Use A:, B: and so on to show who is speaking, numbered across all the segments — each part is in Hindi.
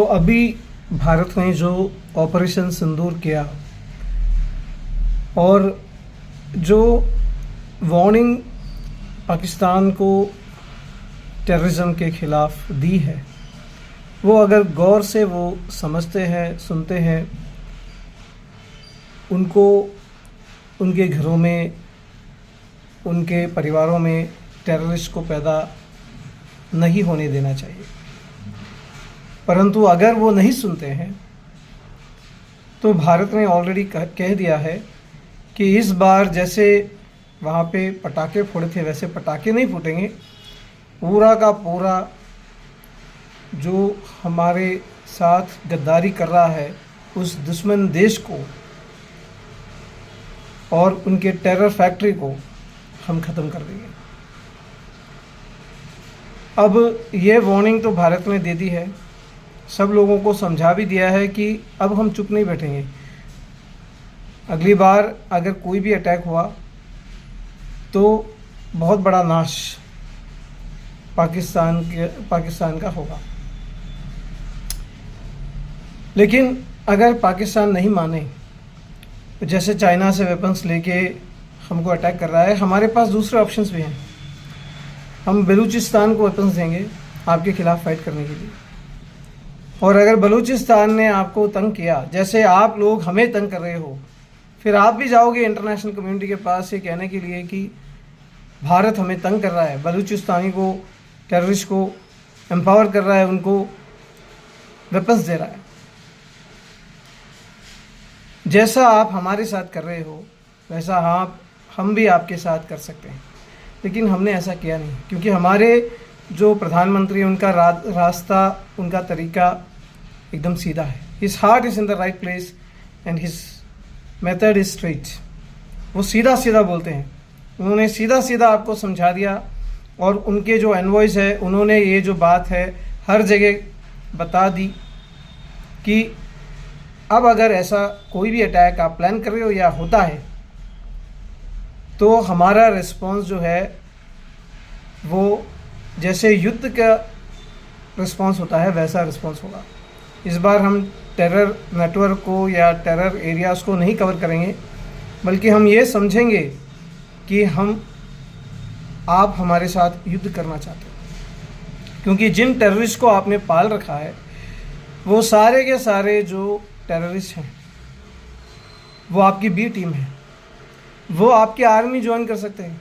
A: तो अभी भारत ने जो ऑपरेशन सिंदूर किया और जो वार्निंग पाकिस्तान को टेररिज्म के ख़िलाफ़ दी है, वो अगर गौर से वो समझते हैं, सुनते हैं, उनको उनके घरों में, उनके परिवारों में टेररिस्ट को पैदा नहीं होने देना चाहिए। परंतु अगर वो नहीं सुनते हैं तो भारत ने ऑलरेडी कह दिया है कि इस बार जैसे वहाँ पे पटाखे फोड़े थे वैसे पटाखे नहीं फूटेंगे। पूरा का पूरा जो हमारे साथ गद्दारी कर रहा है उस दुश्मन देश को और उनके टेरर फैक्ट्री को हम ख़त्म कर देंगे। अब ये वार्निंग तो भारत ने दे दी है, सब लोगों को समझा भी दिया है कि अब हम चुप नहीं बैठेंगे। अगली बार अगर कोई भी अटैक हुआ तो बहुत बड़ा नाश पाकिस्तान का होगा। लेकिन अगर पाकिस्तान नहीं माने, जैसे चाइना से वेपन्स लेके हमको अटैक कर रहा है, हमारे पास दूसरे ऑप्शंस भी हैं। हम बलूचिस्तान को वेपन्स देंगे आपके ख़िलाफ़ फाइट करने के लिए। और अगर बलूचिस्तान ने आपको तंग किया जैसे आप लोग हमें तंग कर रहे हो, फिर आप भी जाओगे इंटरनेशनल कम्युनिटी के पास ये कहने के लिए कि भारत हमें तंग कर रहा है, बलूचिस्तानी को, टेररिस्ट को एम्पावर कर रहा है, उनको वेपन्स दे रहा है। जैसा आप हमारे साथ कर रहे हो वैसा हम भी आपके साथ कर सकते हैं। लेकिन हमने ऐसा किया नहीं, क्योंकि हमारे जो प्रधानमंत्री उनका रास्ता, उनका तरीका एकदम सीधा है। His heart is in the right place and his method is straight. वो सीधा सीधा बोलते हैं। उन्होंने सीधा सीधा आपको समझा दिया और उनके जो एनवॉइस है उन्होंने ये जो बात है हर जगह बता दी कि अब अगर ऐसा कोई भी अटैक आप प्लान कर रहे हो या होता है तो हमारा रिस्पॉन्स जो है वो जैसे युद्ध का रिस्पॉन्स होता है वैसा रिस्पॉन्स होगा। इस बार हम टेरर नेटवर्क को या टेरर एरियाज़ को नहीं कवर करेंगे, बल्कि हम ये समझेंगे कि आप हमारे साथ युद्ध करना चाहते हो। क्योंकि जिन टेररिस्ट को आपने पाल रखा है वो सारे के सारे जो टेररिस्ट हैं वो आपकी बी टीम है, वो आपकी आर्मी ज्वाइन कर सकते हैं।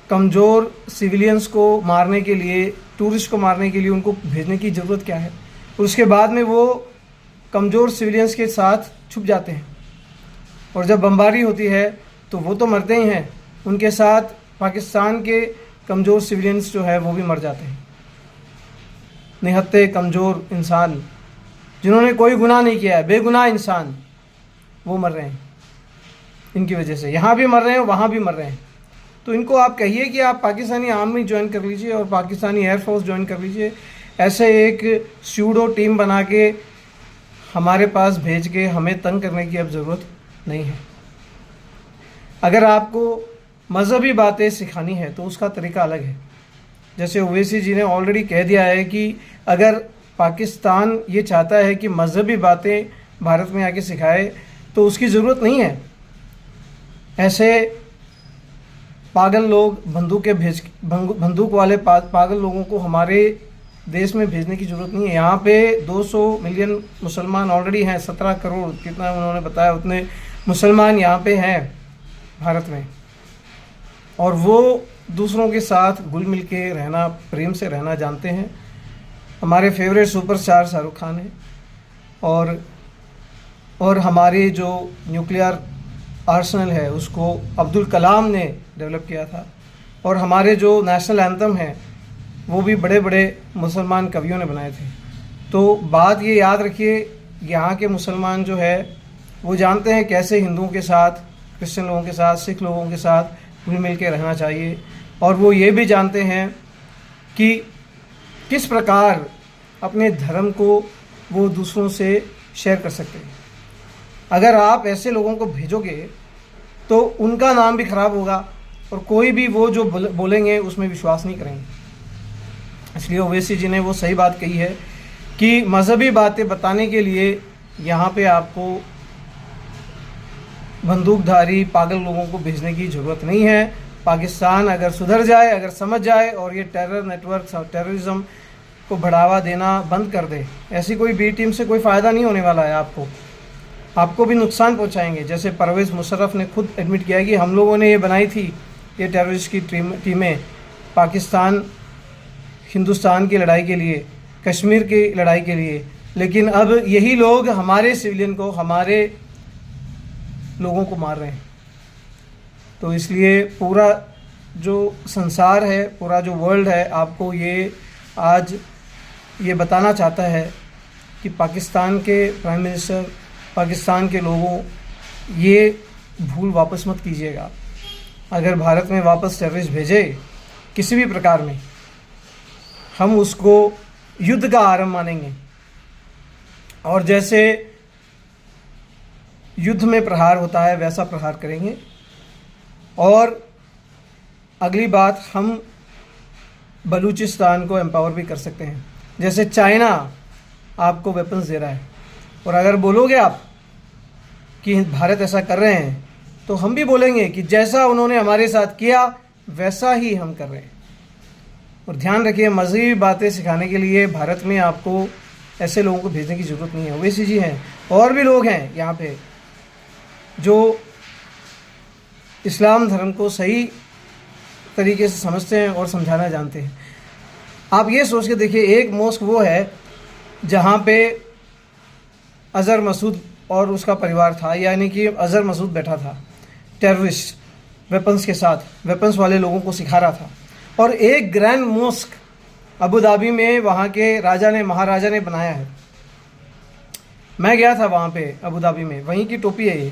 A: कमज़ोर सिविलियंस को मारने के लिए, टूरिस्ट को मारने के लिए उनको भेजने की ज़रूरत क्या है? उसके बाद में वो कमज़ोर सिविलियंस के साथ छुप जाते हैं और जब बमबारी होती है तो वो तो मरते ही हैं, उनके साथ पाकिस्तान के कमज़ोर सिविलियंस जो है वो भी मर जाते हैं। निहत्ते कमज़ोर इंसान जिन्होंने कोई गुनाह नहीं किया है, बेगुनाह इंसान, वो मर रहे हैं इनकी वजह से। यहाँ भी मर रहे हैं, वहाँ भी मर रहे हैं। तो इनको आप कहिए कि आप पाकिस्तानी आर्मी ज्वाइन कर लीजिए और पाकिस्तानी एयरफोर्स ज्वाइन कर लीजिए। ऐसे एक स्यूडो टीम बना के हमारे पास भेज के हमें तंग करने की अब ज़रूरत नहीं है। अगर आपको मज़हबी बातें सिखानी है तो उसका तरीका अलग है। जैसे ओवैसी जी ने ऑलरेडी कह दिया है कि अगर पाकिस्तान ये चाहता है कि मज़हबी बातें भारत में आके सिखाए तो उसकी ज़रूरत नहीं है। ऐसे पागल लोग, बंदूक वाले पागल लोगों को हमारे देश में भेजने की ज़रूरत नहीं है। यहाँ पे 200 मिलियन मुसलमान ऑलरेडी हैं, 17 करोड़ कितना उन्होंने बताया उतने मुसलमान यहाँ पे हैं भारत में, और वो दूसरों के साथ घुल मिल के रहना, प्रेम से रहना जानते हैं। हमारे फेवरेट सुपरस्टार शाहरुख खान है और हमारे जो न्यूक्लियर आर्सेनल है उसको अब्दुल कलाम ने डेवलप किया था, और हमारे जो नेशनल एंथम है वो भी बड़े बड़े मुसलमान कवियों ने बनाए थे। तो बात ये याद रखिए, यहाँ के मुसलमान जो है वो जानते हैं कैसे हिंदुओं के साथ, क्रिश्चियन लोगों के साथ, सिख लोगों के साथ घुल मिल के रहना चाहिए, और वो ये भी जानते हैं कि किस प्रकार अपने धर्म को वो दूसरों से शेयर कर सकते हैं। अगर आप ऐसे लोगों को भेजोगे तो उनका नाम भी ख़राब होगा और कोई भी वो जो बोलेंगे उसमें विश्वास नहीं करेंगे। इसलिए ओवैसी जी ने वो सही बात कही है कि मज़हबी बातें बताने के लिए यहाँ पे आपको बंदूकधारी पागल लोगों को भेजने की ज़रूरत नहीं है। पाकिस्तान अगर सुधर जाए, अगर समझ जाए और ये टेरर नेटवर्क्स और टेररिज्म को बढ़ावा देना बंद कर दे, ऐसी कोई बी टीम से कोई फ़ायदा नहीं होने वाला है। आपको भी नुकसान पहुंचाएंगे। जैसे परवेज़ मुशर्रफ ने खुद एडमिट किया कि हम लोगों ने ये बनाई थी, ये टेररिस्ट की टीमें पाकिस्तान हिंदुस्तान की लड़ाई के लिए, कश्मीर की लड़ाई के लिए, लेकिन अब यही लोग हमारे सिविलियन को, हमारे लोगों को मार रहे हैं। तो इसलिए पूरा जो संसार है, पूरा जो वर्ल्ड है, आपको ये आज ये बताना चाहता है कि पाकिस्तान के प्राइम मिनिस्टर, पाकिस्तान के लोगों, ये भूल वापस मत कीजिएगा। अगर भारत में वापस टेररिस्ट भेजे किसी भी प्रकार में, हम उसको युद्ध का आरंभ मानेंगे और जैसे युद्ध में प्रहार होता है वैसा प्रहार करेंगे। और अगली बात, हम बलूचिस्तान को एम्पावर भी कर सकते हैं। जैसे चाइना आपको वेपन्स दे रहा है और अगर बोलोगे आप कि भारत ऐसा कर रहे हैं, तो हम भी बोलेंगे कि जैसा उन्होंने हमारे साथ किया वैसा ही हम कर रहे हैं। और ध्यान रखिए, मज़हबी बातें सिखाने के लिए भारत में आपको ऐसे लोगों को भेजने की ज़रूरत नहीं है। ओवैसी जी हैं और भी लोग हैं यहाँ पे जो इस्लाम धर्म को सही तरीके से समझते हैं और समझाना जानते हैं। आप ये सोच के देखिए, एक मॉस्क वो है जहाँ पे अज़हर मसूद और उसका परिवार था, यानी कि अज़हर मसूद बैठा था टेररिस्ट वेपन्स के साथ, वेपन्स वाले लोगों को सिखा रहा था। और एक ग्रैंड मॉस्क अबू धाबी में वहाँ के राजा ने, महाराजा ने बनाया है। मैं गया था वहाँ पे अबू धाबी में, वहीं की टोपी है ये।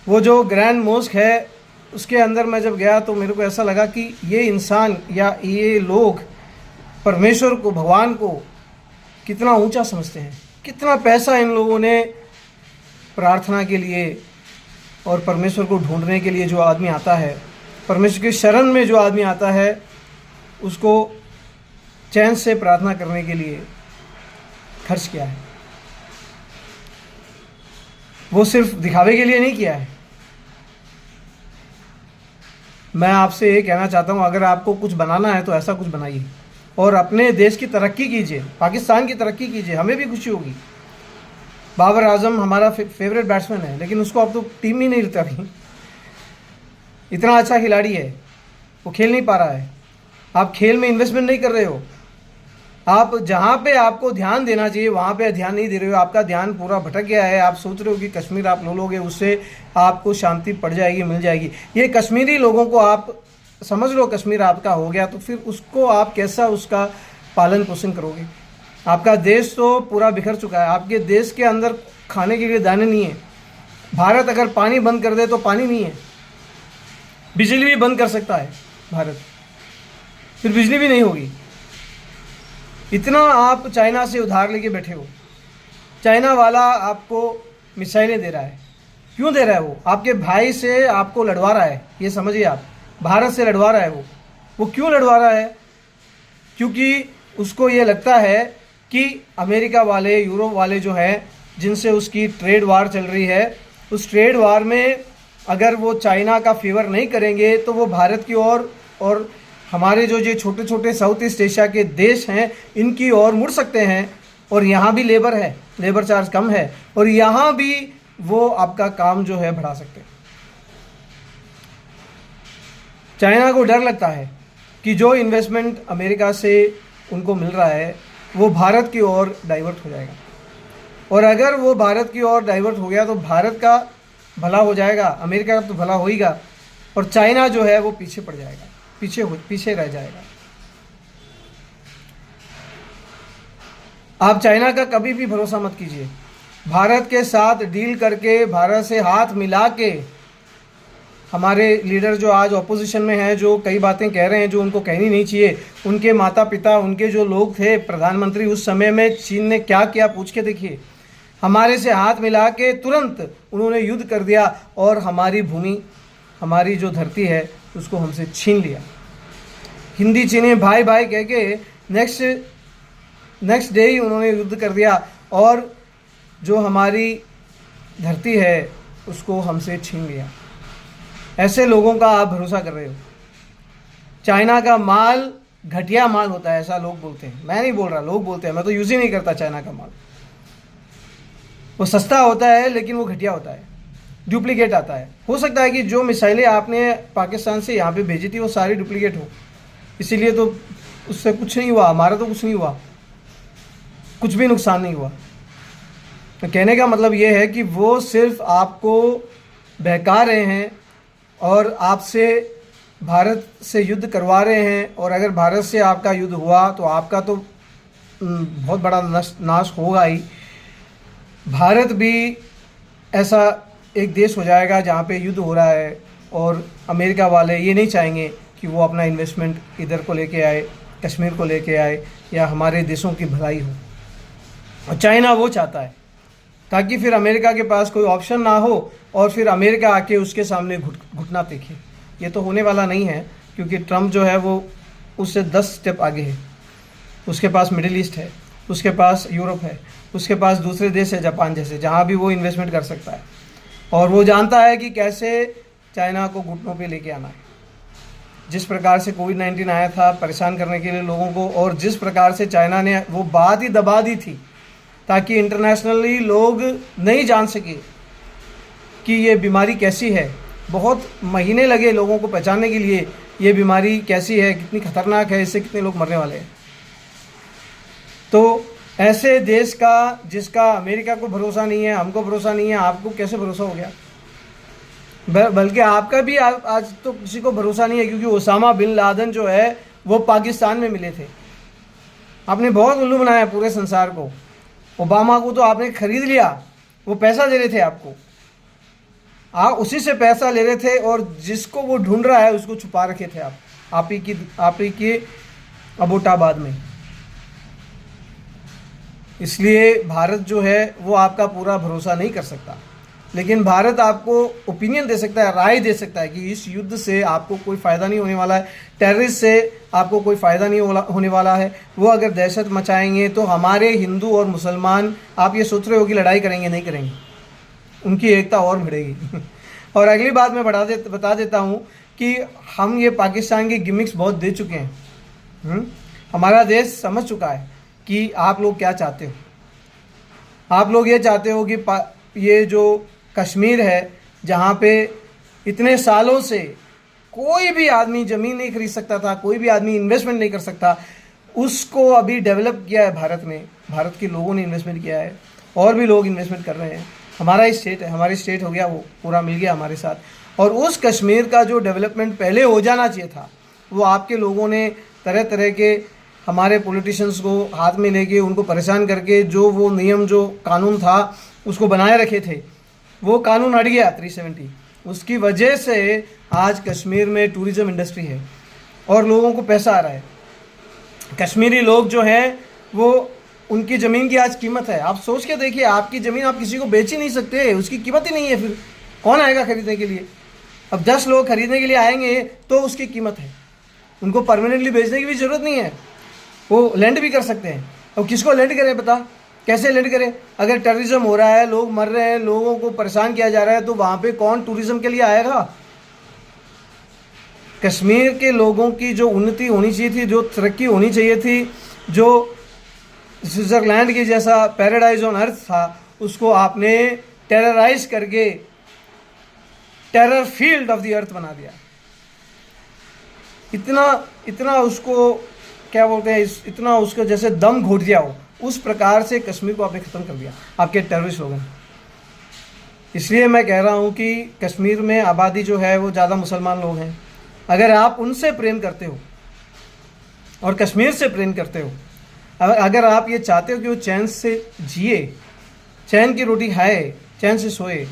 A: वो जो ग्रैंड मॉस्क है उसके अंदर मैं जब गया तो मेरे को ऐसा लगा कि ये इंसान या ये लोग परमेश्वर को, भगवान को कितना ऊंचा समझते हैं। कितना पैसा इन लोगों ने प्रार्थना के लिए और परमेश्वर को ढूंढने के लिए, जो आदमी आता है परमेश्वर की शरण में, जो आदमी आता है उसको चैन से प्रार्थना करने के लिए खर्च किया है। वो सिर्फ दिखावे के लिए नहीं किया है। मैं आपसे ये कहना चाहता हूँ, अगर आपको कुछ बनाना है तो ऐसा कुछ बनाइए और अपने देश की तरक्की कीजिए, पाकिस्तान की तरक्की कीजिए, हमें भी खुशी होगी। बाबर आजम हमारा फेवरेट बैट्समैन है, लेकिन उसको अब तो टीम ही नहीं रहता रही। इतना अच्छा खिलाड़ी है, वो खेल नहीं पा रहा है। आप खेल में इन्वेस्टमेंट नहीं कर रहे हो। आप जहाँ पे आपको ध्यान देना चाहिए वहाँ पे ध्यान नहीं दे रहे हो। आपका ध्यान पूरा भटक गया है। आप सोच रहे हो कि कश्मीर आप ले लोगे, उससे आपको शांति पड़ जाएगी, मिल जाएगी। ये कश्मीरी लोगों को आप समझ लो कश्मीर आपका हो गया, तो फिर उसको आप कैसा उसका पालन पोषण करोगे? आपका देश तो पूरा बिखर चुका है। आपके देश के अंदर खाने के लिए दाने नहीं है। भारत अगर पानी बंद कर दे तो पानी नहीं है। बिजली भी बंद कर सकता है भारत, फिर बिजली भी नहीं होगी। इतना आप चाइना से उधार लेके बैठे हो। चाइना वाला आपको मिसाइलें दे रहा है। क्यों दे रहा है? वो आपके भाई से आपको लड़वा रहा है, ये समझिए आप। भारत से लड़वा रहा है वो क्यों लड़वा रहा है? क्योंकि उसको ये लगता है कि अमेरिका वाले, यूरोप वाले जो हैं, जिनसे उसकी ट्रेड वार चल रही है, उस ट्रेड वार में अगर वो चाइना का फेवर नहीं करेंगे तो वो भारत की ओर और हमारे जो छोटे छोटे साउथ ईस्ट एशिया के देश हैं इनकी ओर मुड़ सकते हैं। और यहाँ भी लेबर है, लेबर चार्ज कम है, और यहाँ भी वो आपका काम जो है बढ़ा सकते हैं। चाइना को डर लगता है कि जो इन्वेस्टमेंट अमेरिका से उनको मिल रहा है वो भारत की ओर डाइवर्ट हो जाएगा, और अगर वो भारत की ओर डाइवर्ट हो गया तो भारत का भला हो जाएगा, अमेरिका का तो भला होएगा, और चाइना जो है वो पीछे पड़ जाएगा, पीछे रह जाएगा। आप चाइना का कभी भी भरोसा मत कीजिए। भारत के साथ डील करके, भारत से हाथ मिला के, हमारे लीडर जो आज ऑपोजिशन में हैं, जो कई बातें कह रहे हैं जो उनको कहनी नहीं चाहिए, उनके माता पिता, उनके जो लोग थे प्रधानमंत्री उस समय में, चीन ने क्या किया पूछ के देखिए। हमारे से हाथ मिला के तुरंत उन्होंने युद्ध कर दिया और हमारी भूमि, हमारी जो धरती है उसको हमसे छीन लिया। हिंदी चीनी भाई भाई कह के नेक्स्ट नेक्स्ट डे ही उन्होंने युद्ध कर दिया और जो हमारी धरती है उसको हमसे छीन लिया। ऐसे लोगों का आप भरोसा कर रहे हो। चाइना का माल घटिया माल होता है, ऐसा लोग बोलते हैं, मैं नहीं बोल रहा, लोग बोलते हैं, मैं तो यूज़ ही नहीं करता चाइना का माल। वो सस्ता होता है लेकिन वो घटिया होता है, डुप्लीकेट आता है। हो सकता है कि जो मिसाइलें आपने पाकिस्तान से यहाँ पे भेजी थी वो सारी डुप्लीकेट हो, इसीलिए तो उससे कुछ नहीं हुआ, हमारा तो कुछ नहीं हुआ, कुछ भी नुकसान नहीं हुआ। तो कहने का मतलब ये है कि वो सिर्फ आपको बहका रहे हैं और आपसे भारत से युद्ध करवा रहे हैं, और अगर भारत से आपका युद्ध हुआ तो आपका तो बहुत बड़ा नाश होगा ही। भारत भी ऐसा एक देश हो जाएगा जहाँ पे युद्ध हो रहा है और अमेरिका वाले ये नहीं चाहेंगे कि वो अपना इन्वेस्टमेंट इधर को लेके आए, कश्मीर को लेके आए या हमारे देशों की भलाई हो। और चाइना वो चाहता है ताकि फिर अमेरिका के पास कोई ऑप्शन ना हो और फिर अमेरिका आके उसके सामने घुटना टेके। ये तो होने वाला नहीं है क्योंकि ट्रम्प जो है वो उससे 10 स्टेप आगे है। उसके पास मिडिल ईस्ट है, उसके पास यूरोप है, उसके पास दूसरे देश है जापान जैसे, जहाँ भी वो इन्वेस्टमेंट कर सकता है। और वो जानता है कि कैसे चाइना को घुटनों पे लेके आना है। जिस प्रकार से कोविड-19 आया था परेशान करने के लिए लोगों को, और जिस प्रकार से चाइना ने वो बात ही दबा दी थी ताकि इंटरनेशनली लोग नहीं जान सके कि ये बीमारी कैसी है। बहुत महीने लगे लोगों को पहचानने के लिए ये बीमारी कैसी है, कितनी खतरनाक है, इससे कितने लोग मरने वाले हैं। तो ऐसे देश का जिसका अमेरिका को भरोसा नहीं है, हमको भरोसा नहीं है, आपको कैसे भरोसा हो गया? बल्कि आपका भी आज तो किसी को भरोसा नहीं है, क्योंकि ओसामा बिन लादेन जो है वो पाकिस्तान में मिले थे। आपने बहुत उल्लू बनाया पूरे संसार को। ओबामा को तो आपने खरीद लिया, वो पैसा दे रहे थे आपको, आप उसी से पैसा ले रहे थे, और जिसको वो ढूंढ रहा है उसको छुपा रखे थे आप ही की अबोटाबाद में। इसलिए भारत जो है वो आपका पूरा भरोसा नहीं कर सकता, लेकिन भारत आपको ओपिनियन दे सकता है, राय दे सकता है कि इस युद्ध से आपको कोई फ़ायदा नहीं होने वाला है, टेररिस्ट से आपको कोई फ़ायदा नहीं होने वाला है। वो अगर दहशत मचाएंगे तो हमारे हिंदू और मुसलमान, आप ये सोच रहे हो कि लड़ाई करेंगे, नहीं करेंगे, उनकी एकता और बढ़ेगी। और अगली बात मैं बता देता हूँ कि हम ये पाकिस्तान की गिमिक्स बहुत दे चुके हैं। हमारा देश समझ चुका है कि आप लोग क्या चाहते हो। आप लोग ये चाहते हो कि ये जो कश्मीर है जहाँ पे इतने सालों से कोई भी आदमी ज़मीन नहीं खरीद सकता था, कोई भी आदमी इन्वेस्टमेंट नहीं कर सकता, उसको अभी डेवलप किया है भारत ने, भारत के लोगों ने इन्वेस्टमेंट किया है, और भी लोग इन्वेस्टमेंट कर रहे हैं। हमारा ही स्टेट है, हमारी स्टेट हो गया, वो पूरा मिल गया हमारे साथ। और उस कश्मीर का जो डेवलपमेंट पहले हो जाना चाहिए था, वो आपके लोगों ने तरह तरह के हमारे पॉलिटिशियंस को हाथ में लेके उनको परेशान करके जो वो नियम, जो कानून था उसको बनाए रखे थे, वो कानून हट गया 370। उसकी वजह से आज कश्मीर में टूरिज़्म इंडस्ट्री है और लोगों को पैसा आ रहा है। कश्मीरी लोग जो हैं वो, उनकी ज़मीन की आज कीमत है। आप सोच के देखिए, आपकी ज़मीन आप किसी को बेच ही नहीं सकते, उसकी कीमत ही नहीं है, फिर कौन आएगा खरीदने के लिए? अब 10 लोग खरीदने के लिए आएंगे तो उसकी कीमत है। उनको परमानेंटली बेचने की भी ज़रूरत नहीं है, वो लैंड भी कर सकते हैं। अब किसको लैंड करें, बता कैसे लैंड करें? अगर टेररिज्म हो रहा है, लोग मर रहे हैं, लोगों को परेशान किया जा रहा है, तो वहाँ पे कौन टूरिज्म के लिए आएगा? कश्मीर के लोगों की जो उन्नति होनी चाहिए थी, जो तरक्की होनी चाहिए थी, जो स्विट्ज़रलैंड की जैसा पैराडाइज ऑन अर्थ था, उसको आपने टेरराइज करके terror field of the earth बना दिया। इतना उसको क्या बोलते हैं, इतना उसको जैसे दम घोट दिया हो, उस प्रकार से कश्मीर को आपने ख़त्म कर दिया आपके टेररिस्ट लोगों ने। इसलिए मैं कह रहा हूँ कि कश्मीर में आबादी जो है वो ज़्यादा मुसलमान लोग हैं। अगर आप उनसे प्रेम करते हो और कश्मीर से प्रेम करते हो, अगर आप ये चाहते हो कि वो चैन से जिए, चैन की रोटी खाए, चैन से सोए,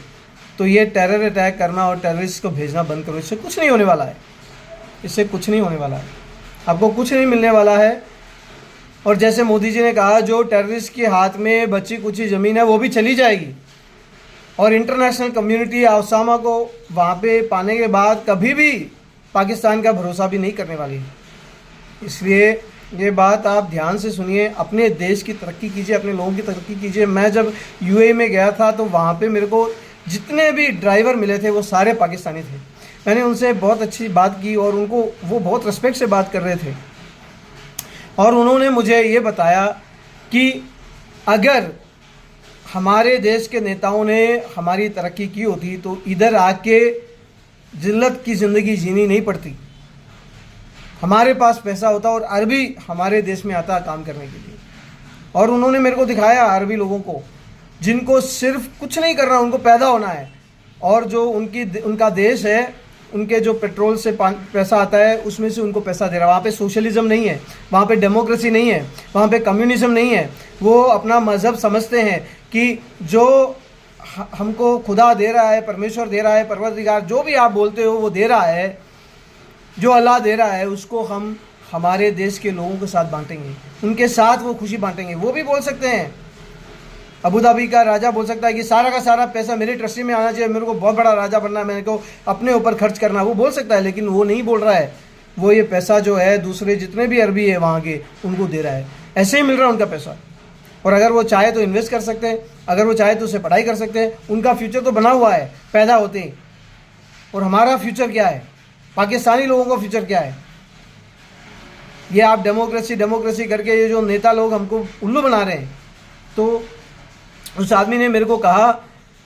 A: तो ये टेरर अटैक करना और टेररिस्ट को भेजना बंद करो। इससे कुछ नहीं होने वाला है, इससे कुछ नहीं होने वाला है, आपको कुछ नहीं मिलने वाला है। और जैसे मोदी जी ने कहा, जो टेररिस्ट के हाथ में बची कुची ज़मीन है वो भी चली जाएगी, और इंटरनेशनल कम्युनिटी ओसामा को वहाँ पे पाने के बाद कभी भी पाकिस्तान का भरोसा भी नहीं करने वाली है। इसलिए ये बात आप ध्यान से सुनिए, अपने देश की तरक्की कीजिए, अपने लोगों की तरक्की कीजिए। मैं जब यूएई में गया था तो वहाँ पे मेरे को जितने भी ड्राइवर मिले थे वो सारे पाकिस्तानी थे। मैंने उनसे बहुत अच्छी बात की और उनको वो बहुत रिस्पेक्ट से बात कर रहे थे और उन्होंने मुझे ये बताया कि अगर हमारे देश के नेताओं ने हमारी तरक्की की होती तो इधर आके जिल्लत की ज़िंदगी जीनी नहीं पड़ती। हमारे पास पैसा होता और अरबी हमारे देश में आता काम करने के लिए। और उन्होंने मेरे को दिखाया अरबी लोगों को जिनको सिर्फ कुछ नहीं करना, उनको पैदा होना है और जो उनका देश है, उनके जो पेट्रोल से पैसा आता है उसमें से उनको पैसा दे रहा है। वहाँ पे सोशलिज्म नहीं है, वहाँ पे डेमोक्रेसी नहीं है, वहाँ पे कम्युनिज्म नहीं है। वो अपना मज़हब समझते हैं कि जो हमको खुदा दे रहा है, परमेश्वर दे रहा है, परवरदिगार जो भी आप बोलते हो वो दे रहा है, जो अल्लाह दे रहा है उसको हम हमारे देश के लोगों के साथ बांटेंगे, उनके साथ वो खुशी बांटेंगे। वो भी बोल सकते हैं, अबू धाबी का राजा बोल सकता है कि सारा का सारा पैसा मेरे ट्रस्टी में आना चाहिए, मेरे को बहुत बड़ा राजा बनना है, मेरे को अपने ऊपर खर्च करना, वो बोल सकता है। लेकिन वो नहीं बोल रहा है, वो ये पैसा जो है दूसरे जितने भी अरबी है वहाँ के उनको दे रहा है। ऐसे ही मिल रहा है उनका पैसा। और अगर वो चाहे तो इन्वेस्ट कर सकते हैं, अगर वो चाहे तो उससे पढ़ाई कर सकते हैं। उनका फ्यूचर तो बना हुआ है पैदा होते ही। और हमारा फ्यूचर क्या है, पाकिस्तानी लोगों का फ्यूचर क्या है? ये आप डेमोक्रेसी डेमोक्रेसी करके ये जो नेता लोग हमको उल्लू बना रहे हैं। तो उस आदमी ने मेरे को कहा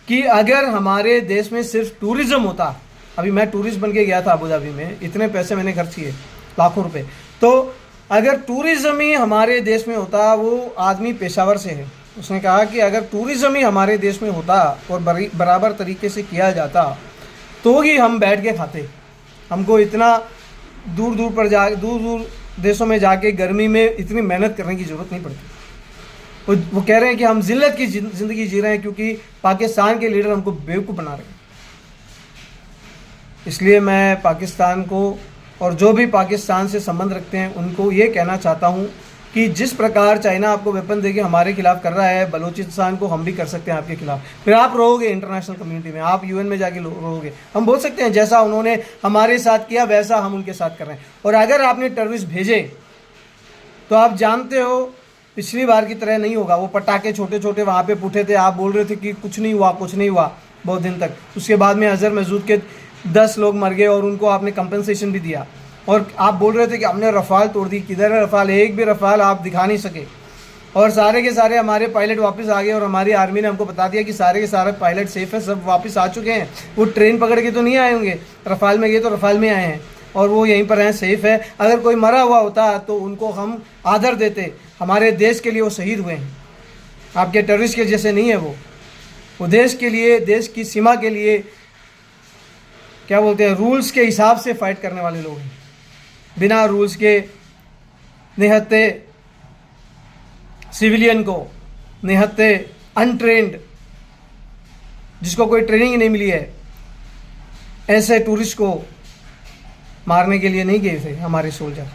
A: कि अगर हमारे देश में सिर्फ टूरिज़्म होता, अभी मैं टूरिस्ट बन के गया था अबू धाबी में, इतने पैसे मैंने खर्च किए, लाखों रुपए। तो अगर टूरिज़्म ही हमारे देश में होता, वो आदमी पेशावर से है, उसने कहा कि अगर टूरिज़्म ही हमारे देश में होता और बराबर तरीके से किया जाता तो ही हम बैठ के खाते। हमको इतना दूर दूर देशों में जाके गर्मी में इतनी मेहनत करने की ज़रूरत नहीं पड़ती। वो कह रहे हैं कि हम जिल्लत की ज़िंदगी जी रहे हैं क्योंकि पाकिस्तान के लीडर हमको बेवकूफ़ बना रहे हैं। इसलिए मैं पाकिस्तान को और जो भी पाकिस्तान से संबंध रखते हैं उनको ये कहना चाहता हूँ कि जिस प्रकार चाइना आपको वेपन देके हमारे खिलाफ कर रहा है, बलूचिस्तान को हम भी कर सकते हैं आपके खिलाफ। फिर आप रहोगे इंटरनेशनल कम्युनिटी में, आप यूएन में जाके रहोगे। हम बोल सकते हैं जैसा उन्होंने हमारे साथ किया वैसा हम उनके साथ कर रहे हैं। और अगर आपने टेररिस्ट भेजे तो आप जानते हो पिछली बार की तरह नहीं होगा। वो पटाखे छोटे छोटे वहाँ पे फूटे थे, आप बोल रहे थे कि कुछ नहीं हुआ कुछ नहीं हुआ बहुत दिन तक। उसके बाद में अजहर महसूद के 10 लोग मर गए और उनको आपने कंपनसेशन भी दिया। और आप बोल रहे थे कि हमने रफ़ाल तोड़ दी। किधर है रफ़ाल? एक भी रफ़ाल आप दिखा नहीं सके। और सारे के सारे हमारे पायलट वापस आ गए और हमारी आर्मी ने हमको बता दिया कि सारे के सारे पायलट सेफ है, सब वापस आ चुके हैं। वो ट्रेन पकड़ के तो नहीं आए होंगे, रफ़ाल में गए तो रफ़ाल में आए हैं और वो यहीं पर हैं, सेफ़ है। अगर कोई मरा हुआ होता तो उनको हम आदर देते। हमारे देश के लिए वो शहीद हुए हैं, आपके टेररिस्ट के जैसे नहीं है। वो देश के लिए, देश की सीमा के लिए, क्या बोलते हैं, रूल्स के हिसाब से फाइट करने वाले लोग हैं। बिना रूल्स के निहत्ते सिविलियन को, निहत्ते अनट्रेंड, जिसको कोई ट्रेनिंग नहीं मिली है, ऐसे टूरिस्ट को मारने के लिए नहीं गए थे हमारे सोल्जर।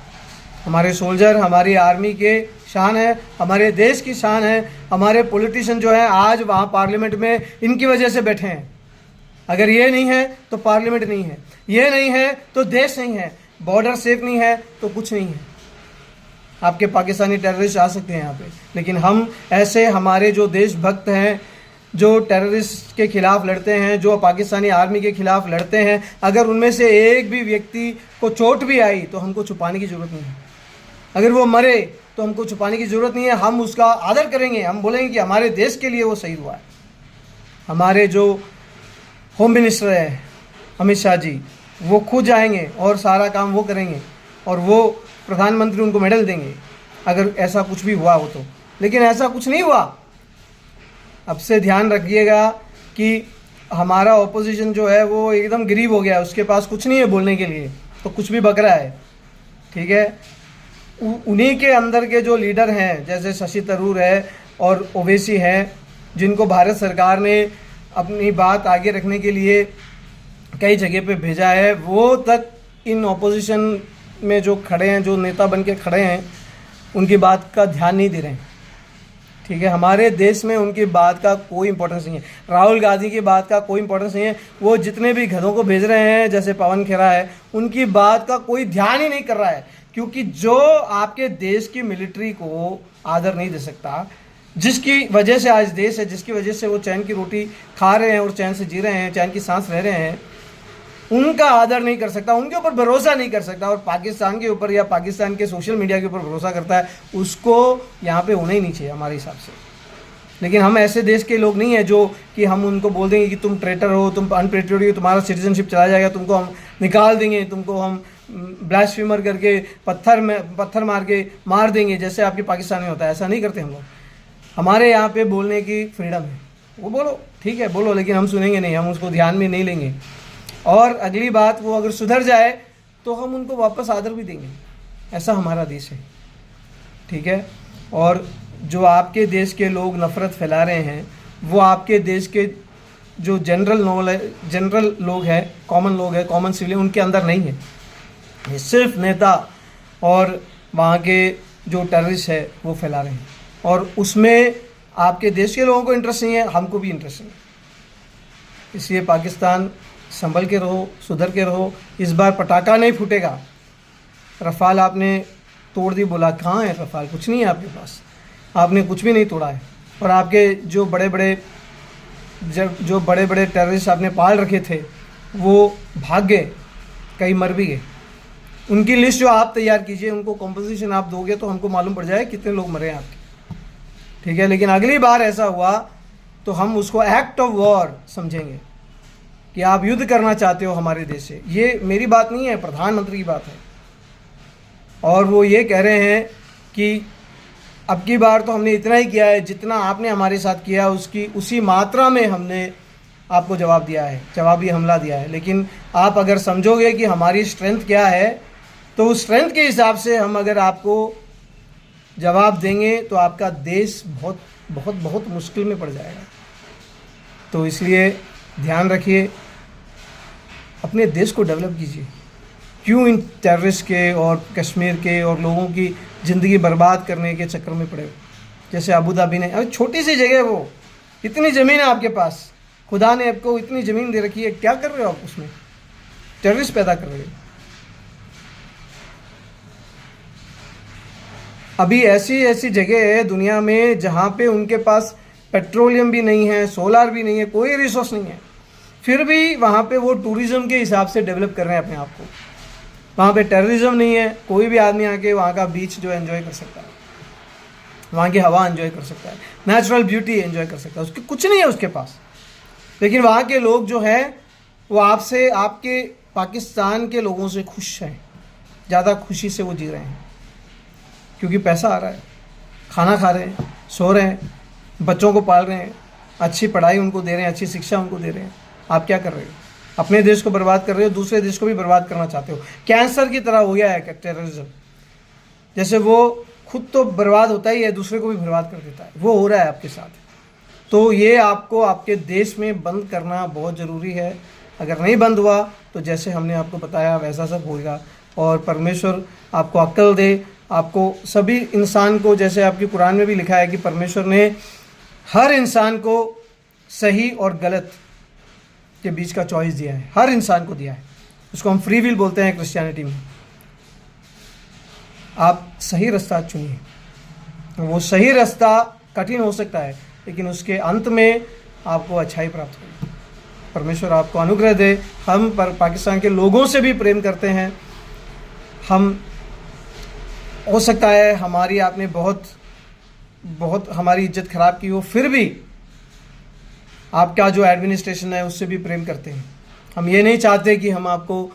A: हमारे सोल्जर हमारी आर्मी के शान है, हमारे देश की शान है। हमारे पॉलिटिशियन जो है आज वहाँ पार्लियामेंट में इनकी वजह से बैठे हैं। अगर ये नहीं है तो पार्लियामेंट नहीं है, ये नहीं है तो देश नहीं है, बॉर्डर सेफ नहीं है तो कुछ नहीं है। आपके पाकिस्तानी टेररिस्ट आ सकते हैं यहाँ पे, लेकिन हम ऐसे, हमारे जो देशभक्त हैं, जो टेररिस्ट के खिलाफ लड़ते हैं, जो पाकिस्तानी आर्मी के खिलाफ लड़ते हैं, अगर उनमें से एक भी व्यक्ति को चोट भी आई तो हमको छुपाने की ज़रूरत नहीं है। अगर वो मरे तो हमको छुपाने की ज़रूरत नहीं है। हम उसका आदर करेंगे, हम बोलेंगे कि हमारे देश के लिए वो शहीद हुआ है। हमारे जो होम मिनिस्टर है अमित शाह जी, वो खुद जाएंगे और सारा काम वो करेंगे और वो प्रधानमंत्री उनको मेडल देंगे अगर ऐसा कुछ भी हुआ हो तो। लेकिन ऐसा कुछ नहीं हुआ। अब से ध्यान रखिएगा कि हमारा ऑपोजिशन जो है वो एकदम गरीब हो गया है, उसके पास कुछ नहीं है बोलने के लिए, तो कुछ भी बक रहा है। ठीक है, उन्हीं के अंदर के जो लीडर हैं जैसे शशि थरूर है और ओवैसी हैं, जिनको भारत सरकार ने अपनी बात आगे रखने के लिए कई जगह पे भेजा है, वो तक इन ऑपोजिशन में जो खड़े हैं, जो नेता बन के खड़े हैं, उनकी बात का ध्यान नहीं दे रहे हैं। ठीक है, हमारे देश में उनकी बात का कोई इंपॉर्टेंस नहीं है। राहुल गांधी की बात का कोई इंपॉर्टेंस नहीं है। वो जितने भी गधों को भेज रहे हैं जैसे पवन खेरा है, उनकी बात का कोई ध्यान ही नहीं कर रहा है। क्योंकि जो आपके देश की मिलिट्री को आदर नहीं दे सकता, जिसकी वजह से आज देश है, जिसकी वजह से वो चैन की रोटी खा रहे हैं और चैन से जी रहे हैं, चैन की सांस ले रहे हैं, उनका आदर नहीं कर सकता, उनके ऊपर भरोसा नहीं कर सकता और पाकिस्तान के ऊपर या पाकिस्तान के सोशल मीडिया के ऊपर भरोसा करता है, उसको यहाँ पे होना ही नहीं चाहिए हमारे हिसाब से। लेकिन हम ऐसे देश के लोग नहीं हैं जो कि हम उनको बोल देंगे कि तुम ट्रेटर हो, तुम अनपेट्रियोटिक हो, तुम्हारा सिटीजनशिप चला जाएगा, तुमको हम निकाल देंगे, तुमको हम ब्लास्फेमर करके पत्थर मार के मार देंगे, जैसे आपके पाकिस्तान में होता है। ऐसा नहीं करते हम लोग। हमारे यहाँ पे बोलने की फ्रीडम है, वो बोलो, ठीक है बोलो, लेकिन हम सुनेंगे नहीं, हम उसको ध्यान में नहीं लेंगे। और अगली बात, वो अगर सुधर जाए तो हम उनको वापस आदर भी देंगे। ऐसा हमारा देश है, ठीक है। और जो आपके देश के लोग नफ़रत फैला रहे हैं, वो आपके देश के जो जनरल लोग हैं, कॉमन लोग हैं, कॉमन सिविलियन, उनके अंदर नहीं है। ये सिर्फ नेता और वहाँ के जो टेररिस्ट है वो फैला रहे हैं, और उसमें आपके देश के लोगों को इंटरेस्ट नहीं है, हमको भी इंटरेस्ट नहीं है। इसलिए पाकिस्तान संभल के रहो, सुधर के रहो। इस बार पटाखा नहीं फूटेगा। रफ़ाल आपने तोड़ दी, बोला कहाँ है रफ़ाल? कुछ नहीं है आपके पास, आपने कुछ भी नहीं तोड़ा है। और आपके जो बड़े बड़े टेररिस्ट आपने पाल रखे थे वो भाग गए, कई मर भी गए। उनकी लिस्ट जो आप तैयार कीजिए, उनको कॉम्पोजिशन आप दोगे तो हमको मालूम पड़ जाए कितने लोग मरे हैं आपके, ठीक है। लेकिन अगली बार ऐसा हुआ तो हम उसको एक्ट ऑफ वॉर समझेंगे कि आप युद्ध करना चाहते हो हमारे देश से। ये मेरी बात नहीं है, प्रधानमंत्री की बात है। और वो ये कह रहे हैं कि अब की बार तो हमने इतना ही किया है जितना आपने हमारे साथ किया, उसकी उसी मात्रा में हमने आपको जवाब दिया है, जवाबी हमला दिया है। लेकिन आप अगर समझोगे कि हमारी स्ट्रेंथ क्या है, तो उस स्ट्रेंथ के हिसाब से हम अगर आपको जवाब देंगे तो आपका देश बहुत बहुत बहुत मुश्किल में पड़ जाएगा। तो इसलिए ध्यान रखिए, अपने देश को डेवलप कीजिए। क्यों इन टेररिस्ट के और कश्मीर के और लोगों की ज़िंदगी बर्बाद करने के चक्कर में पड़े हो? जैसे अबू धाबी ने, अभी छोटी सी जगह है वो, इतनी ज़मीन है आपके पास, खुदा ने आपको इतनी ज़मीन दे रखी है, क्या कर रहे हो आप उसमें? टेररिस्ट पैदा कर रहे हो। अभी ऐसी जगह है दुनिया में जहाँ पे उनके पास पेट्रोलियम भी नहीं है, सोलार भी नहीं है, कोई रिसोर्स नहीं है, फिर भी वहाँ पे वो टूरिज़्म के हिसाब से डेवलप कर रहे हैं अपने आप को। वहाँ पे टेररिज्म नहीं है, कोई भी आदमी आके वहाँ का बीच जो एंजॉय कर सकता है, वहाँ की हवा एंजॉय कर सकता है, नेचुरल ब्यूटी एंजॉय कर सकता है, उसके कुछ नहीं है उसके पास। लेकिन वहाँ के लोग जो हैं वो आपसे, आपके पाकिस्तान के लोगों से खुश हैं, ज़्यादा खुशी से वो जी रहे हैं, क्योंकि पैसा आ रहा है, खाना खा रहे हैं, सो रहे हैं, बच्चों को पाल रहे हैं, अच्छी पढ़ाई उनको दे रहे हैं, अच्छी शिक्षा उनको दे रहे हैं। आप क्या कर रहे हो? अपने देश को बर्बाद कर रहे हो, दूसरे देश को भी बर्बाद करना चाहते हो। कैंसर की तरह हो गया है टेररिज्म, जैसे वो खुद तो बर्बाद होता ही है, दूसरे को भी बर्बाद कर देता है, वो हो रहा है आपके साथ। तो ये आपको आपके देश में बंद करना बहुत ज़रूरी है। अगर नहीं बंद हुआ तो जैसे हमने आपको बताया वैसा सब होगा। और परमेश्वर आपको अक्ल दे, आपको सभी इंसान को, जैसे आपकी कुरान में भी लिखा है कि परमेश्वर ने हर इंसान को सही और गलत के बीच का चॉइस दिया है, हर इंसान को दिया है। उसको हम फ्री विल बोलते हैं क्रिश्चियनिटी में। आप सही रास्ता चुनिए। वो सही रास्ता कठिन हो सकता है, लेकिन उसके अंत में आपको अच्छाई प्राप्त होगी। परमेश्वर आपको अनुग्रह दे। हम पर पाकिस्तान के लोगों से भी प्रेम करते हैं। हम, हो सकता है हमारी, आपने बहुत हमारी इज्जत ख़राब की हो, फिर भी आपका जो एडमिनिस्ट्रेशन है उससे भी प्रेम करते हैं। हम ये नहीं चाहते कि हम आपको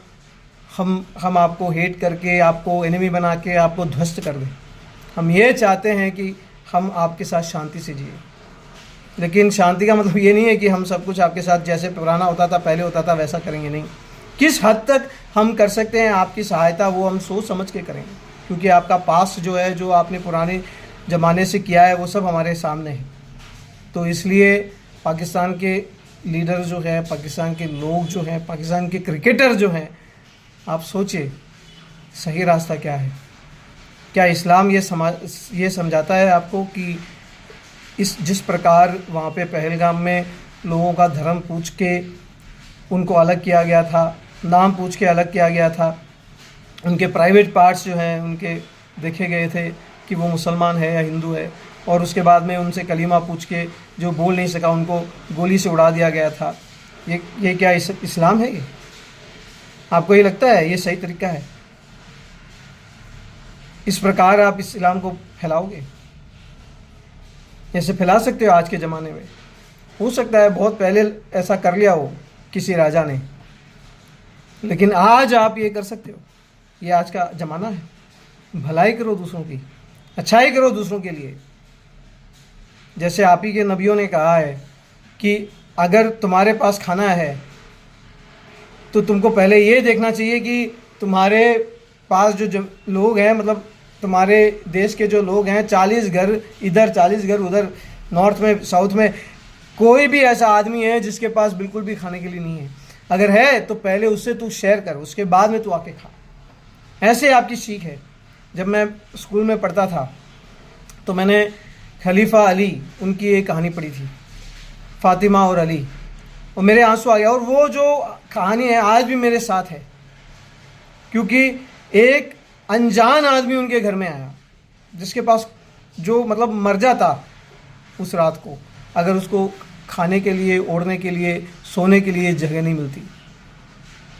A: हेट करके, आपको एनिमी बना के आपको ध्वस्त कर दें। हम ये चाहते हैं कि हम आपके साथ शांति से जिए। लेकिन शांति का मतलब ये नहीं है कि हम सब कुछ आपके साथ जैसे पुराना होता था, पहले होता था, वैसा करेंगे, नहीं। किस हद तक हम कर सकते हैं आपकी सहायता, वो हम सोच समझ के करेंगे, क्योंकि आपका पास्ट जो है, जो आपने पुराने ज़माने से किया है, वो सब हमारे सामने है। तो इसलिए पाकिस्तान के लीडर जो है, पाकिस्तान के लोग जो हैं, पाकिस्तान के क्रिकेटर जो हैं, आप सोचिए सही रास्ता क्या है। क्या इस्लाम ये समझाता है आपको कि जिस प्रकार वहाँ पे पहलगाम में लोगों का धर्म पूछ के उनको अलग किया गया था, नाम पूछ के अलग किया गया था, उनके प्राइवेट पार्ट्स जो हैं उनके देखे गए थे कि वो मुसलमान है या हिंदू है, और उसके बाद में उनसे कलीमा पूछ के जो बोल नहीं सका उनको गोली से उड़ा दिया गया था। ये क्या इस्लाम है? ये आपको ये लगता है ये सही तरीका है? इस प्रकार आप इस्लाम को फैलाओगे? ऐसे फैला सकते हो आज के ज़माने में? हो सकता है बहुत पहले ऐसा कर लिया हो किसी राजा ने, लेकिन आज आप ये कर सकते हो। ये आज का ज़माना है। भलाई करो दूसरों की, अच्छाई करो दूसरों के लिए। जैसे आप ही के नबियों ने कहा है कि अगर तुम्हारे पास खाना है तो तुमको पहले ये देखना चाहिए कि तुम्हारे पास जो लोग हैं, मतलब तुम्हारे देश के जो लोग हैं, 40 घर इधर 40 घर उधर, नॉर्थ में साउथ में, कोई भी ऐसा आदमी है जिसके पास बिल्कुल भी खाने के लिए नहीं है? अगर है तो पहले उससे तू शेयर कर, उसके बाद में तू आके खा। ऐसे आपकी सीख है। जब मैं स्कूल में पढ़ता था तो मैंने खलीफा अली उनकी एक कहानी पढ़ी थी, फातिमा और अली, और मेरे आंसू आ गया। और वो जो कहानी है आज भी मेरे साथ है, क्योंकि एक अनजान आदमी उनके घर में आया जिसके पास जो मतलब मर जाता उस रात को, अगर उसको खाने के लिए, ओढ़ने के लिए, सोने के लिए जगह नहीं मिलती।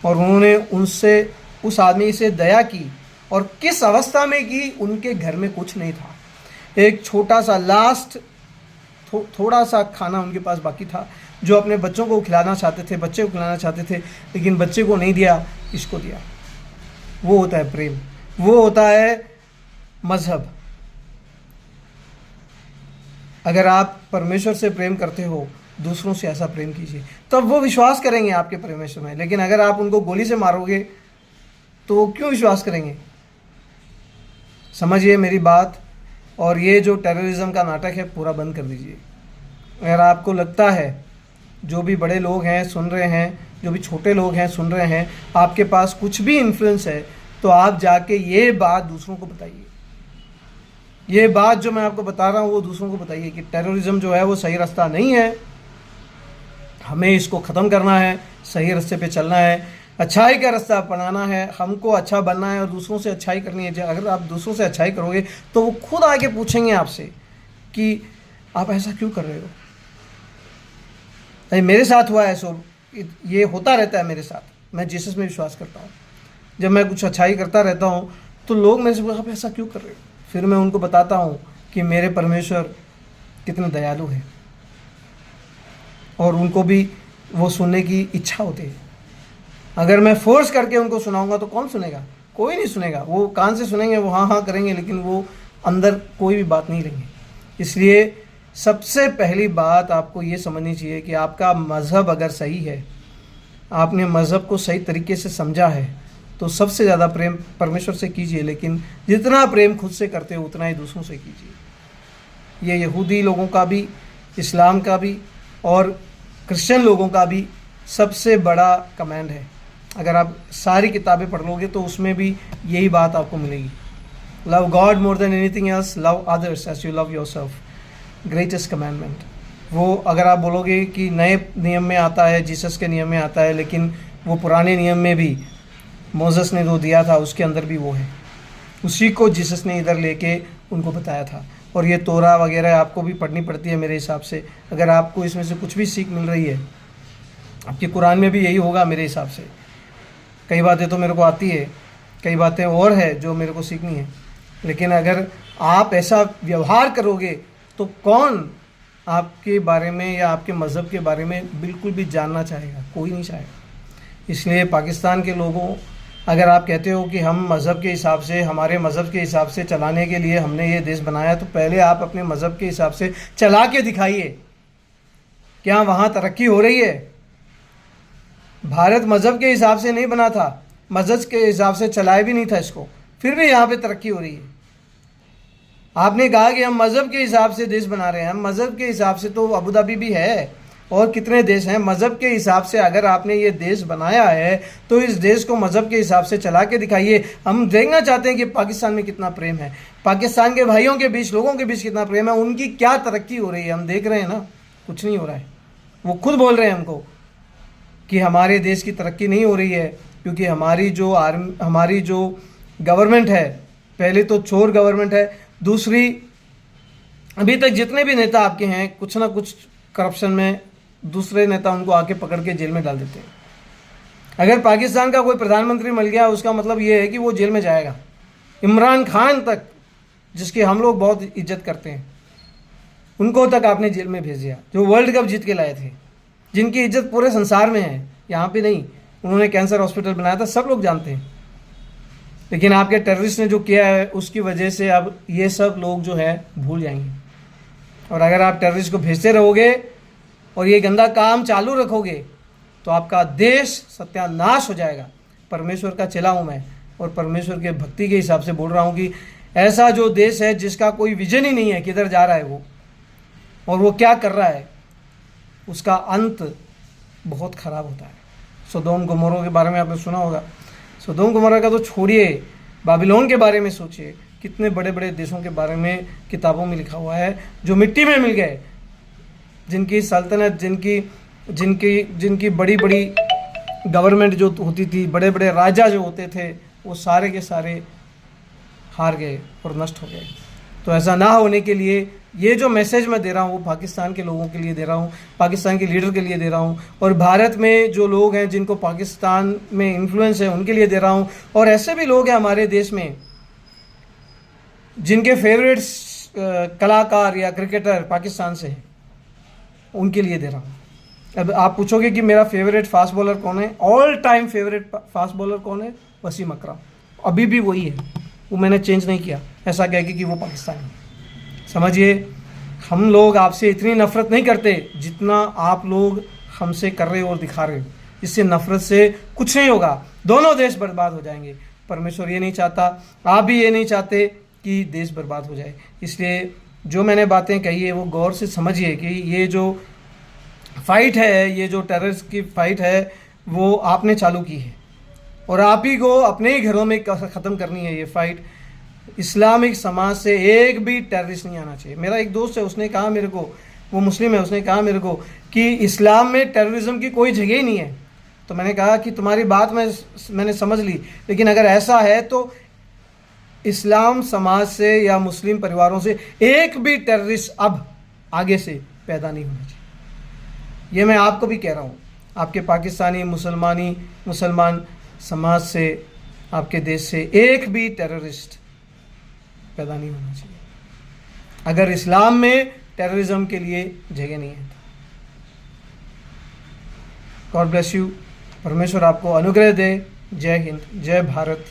A: और उन्होंने उनसे, उस आदमी से दया की, और किस अवस्था में की? उनके घर में कुछ नहीं था, एक छोटा सा लास्ट थोड़ा सा खाना उनके पास बाकी था जो अपने बच्चों को खिलाना चाहते थे, बच्चे को खिलाना चाहते थे, लेकिन बच्चे को नहीं दिया, इसको दिया। वो होता है प्रेम, वो होता है मजहब। अगर आप परमेश्वर से प्रेम करते हो, दूसरों से ऐसा प्रेम कीजिए, तब वो विश्वास करेंगे आपके परमेश्वर में। लेकिन अगर आप उनको गोली से मारोगे तो वो क्यों विश्वास करेंगे? समझिए मेरी बात, और ये जो टेररिज्म का नाटक है पूरा बंद कर दीजिए। अगर आपको लगता है, जो भी बड़े लोग हैं सुन रहे हैं, जो भी छोटे लोग हैं सुन रहे हैं, आपके पास कुछ भी इन्फ्लुएंस है, तो आप जाके ये बात दूसरों को बताइए। ये बात जो मैं आपको बता रहा हूँ वो दूसरों को बताइए कि टेररिज्म जो है वो सही रास्ता नहीं है, हमें इसको ख़त्म करना है, सही रास्ते पे चलना है, अच्छाई का रास्ता अपनाना है, हमको अच्छा बनना है और दूसरों से अच्छाई करनी है। अगर आप दूसरों से अच्छाई करोगे तो वो खुद आके पूछेंगे आपसे कि आप ऐसा क्यों कर रहे हो। अरे मेरे साथ हुआ है, सो ये होता रहता है मेरे साथ। मैं जीसस में विश्वास करता हूँ। जब मैं कुछ अच्छाई करता रहता हूँ तो लोग मेरे से बोलते आप ऐसा क्यों कर रहे हो। फिर मैं उनको बताता हूँ कि मेरे परमेश्वर कितने दयालु हैं, और उनको भी वो सुनने की इच्छा होती है। अगर मैं फोर्स करके उनको सुनाऊंगा तो कौन सुनेगा? कोई नहीं सुनेगा। वो कान से सुनेंगे, वो हाँ हाँ करेंगे, लेकिन वो अंदर कोई भी बात नहीं लेंगे। इसलिए सबसे पहली बात आपको ये समझनी चाहिए कि आपका मज़हब अगर सही है, आपने मज़हब को सही तरीके से समझा है, तो सबसे ज़्यादा प्रेम परमेश्वर से कीजिए। लेकिन जितना प्रेम खुद से करते हो उतना ही दूसरों से कीजिए। ये यहूदी लोगों का भी, इस्लाम का भी और क्रिश्चियन लोगों का भी सबसे बड़ा कमांड है। अगर आप सारी किताबें पढ़ लोगे तो उसमें भी यही बात आपको मिलेगी। Love God more than anything else, love others as you love yourself, greatest commandment. वो अगर आप बोलोगे कि नए नियम में आता है, जीसस के नियम में आता है, लेकिन वो पुराने नियम में भी मोसेस ने जो दिया था उसके अंदर भी वो है। उसी को जीसस ने इधर लेके उनको बताया था। और ये तोरा वगैरह आपको भी पढ़नी पड़ती है मेरे हिसाब से। अगर आपको इसमें से कुछ भी सीख मिल रही है, आपके कुरान में भी यही होगा मेरे हिसाब से। कई बातें तो मेरे को आती है, कई बातें और है जो मेरे को सीखनी है, लेकिन अगर आप ऐसा व्यवहार करोगे तो कौन आपके बारे में या आपके मज़हब के बारे में बिल्कुल भी जानना चाहेगा? कोई नहीं चाहेगा। इसलिए पाकिस्तान के लोगों, अगर आप कहते हो कि हम मज़हब के हिसाब से, हमारे मज़हब के हिसाब से चलाने के लिए हमने ये देश बनाया, तो पहले आप अपने मज़हब के हिसाब से चला के दिखाइए। क्या वहाँ तरक्की हो रही है? भारत मज़हब के हिसाब से नहीं बना था, मज़हब के हिसाब से चलाया भी नहीं था इसको, फिर भी यहाँ पे तरक्की हो रही है। आपने कहा कि हम मज़हब के हिसाब से देश बना रहे हैं। हम मज़हब के हिसाब से तो अबू धाबी भी है और कितने देश हैं। मज़हब के हिसाब से अगर आपने ये देश बनाया है तो इस देश को मज़हब के हिसाब से चला के दिखाइए। हम देखना चाहते हैं कि पाकिस्तान में कितना प्रेम है, पाकिस्तान के भाइयों के बीच, लोगों के बीच कितना प्रेम है, उनकी क्या तरक्की हो रही है। हम देख रहे हैं ना, कुछ नहीं हो रहा है। वो खुद बोल रहे हैं हमको कि हमारे देश की तरक्की नहीं हो रही है, क्योंकि हमारी जो गवर्नमेंट है, पहले तो चोर गवर्नमेंट है, दूसरी अभी तक जितने भी नेता आपके हैं कुछ ना कुछ करप्शन में, दूसरे नेता उनको आके पकड़ के जेल में डाल देते हैं। अगर पाकिस्तान का कोई प्रधानमंत्री मिल गया उसका मतलब ये है कि वो जेल में जाएगा। इमरान खान तक, जिसकी हम लोग बहुत इज्जत करते हैं, उनको तक आपने जेल में भेज दिया, जो वर्ल्ड कप जीत के लाए थे, जिनकी इज्जत पूरे संसार में है, यहाँ पे नहीं। उन्होंने कैंसर हॉस्पिटल बनाया था, सब लोग जानते हैं। लेकिन आपके टेररिस्ट ने जो किया है उसकी वजह से अब ये सब लोग जो है भूल जाएंगे। और अगर आप टेररिस्ट को भेजते रहोगे और ये गंदा काम चालू रखोगे तो आपका देश सत्यानाश हो जाएगा। परमेश्वर का चेला हूँ मैं, और परमेश्वर के भक्ति के हिसाब से बोल रहा हूँ कि ऐसा जो देश है जिसका कोई विजन ही नहीं है किधर जा रहा है वो और वो क्या कर रहा है, उसका अंत बहुत ख़राब होता है। सदोम गोमोरा के बारे में आपने सुना होगा। सदोम गोमोरा का तो छोड़िए, बाबिलोन के बारे में सोचिए, कितने बड़े बड़े देशों के बारे में किताबों में लिखा हुआ है जो मिट्टी में मिल गए, जिनकी सल्तनत, जिनकी बड़ी बड़ी गवर्नमेंट जो होती थी, बड़े बड़े राजा जो होते थे, वो सारे के सारे हार गए और नष्ट हो गए। तो ऐसा ना होने के लिए ये जो मैसेज मैं दे रहा हूँ वो पाकिस्तान के लोगों के लिए दे रहा हूँ, पाकिस्तान के लीडर के लिए दे रहा हूँ, और भारत में जो लोग हैं जिनको पाकिस्तान में इन्फ्लुएंस है उनके लिए दे रहा हूँ, और ऐसे भी लोग हैं हमारे देश में जिनके फेवरेट कलाकार या क्रिकेटर पाकिस्तान से हैं, उनके लिए दे रहा हूँ। अब आप पूछोगे कि मेरा फेवरेट फास्ट बॉलर कौन है, all time favourite fast bowler कौन है? वसीम अकरम, अभी भी वही है, वो मैंने चेंज नहीं किया ऐसा कह के कि वो पाकिस्तानी है। समझिए, हम लोग आपसे इतनी नफ़रत नहीं करते जितना आप लोग हमसे कर रहे हो और दिखा रहे हो। इससे नफ़रत से कुछ नहीं होगा, दोनों देश बर्बाद हो जाएंगे। परमेश्वर ये नहीं चाहता, आप भी ये नहीं चाहते कि देश बर्बाद हो जाए। इसलिए जो मैंने बातें कही है वो गौर से समझिए कि ये जो फाइट है, ये जो टेररिस्ट की फाइट है, वो आपने चालू की है और आप ही को अपने ही घरों में ख़त्म करनी है ये फाइट। इस्लामिक समाज से एक भी टेररिस्ट नहीं आना चाहिए। मेरा एक दोस्त है, उसने कहा मेरे को, वो मुस्लिम है, उसने कहा मेरे को कि इस्लाम में टेररिज्म की कोई जगह ही नहीं है। तो मैंने कहा कि तुम्हारी बात मैंने समझ ली, लेकिन अगर ऐसा है तो इस्लाम समाज से या मुस्लिम परिवारों से एक भी टेररिस्ट अब आगे से पैदा नहीं होना चाहिए। ये मैं आपको भी कह रहा हूँ, आपके पाकिस्तानी मुसलमान समाज से, आपके देश से एक भी टेररिस्ट पैदा नहीं होना चाहिए अगर इस्लाम में टेररिज्म के लिए जगह नहीं है। गॉड ब्लेस यू, परमेश्वर आपको अनुग्रह दे। जय हिंद, जय भारत।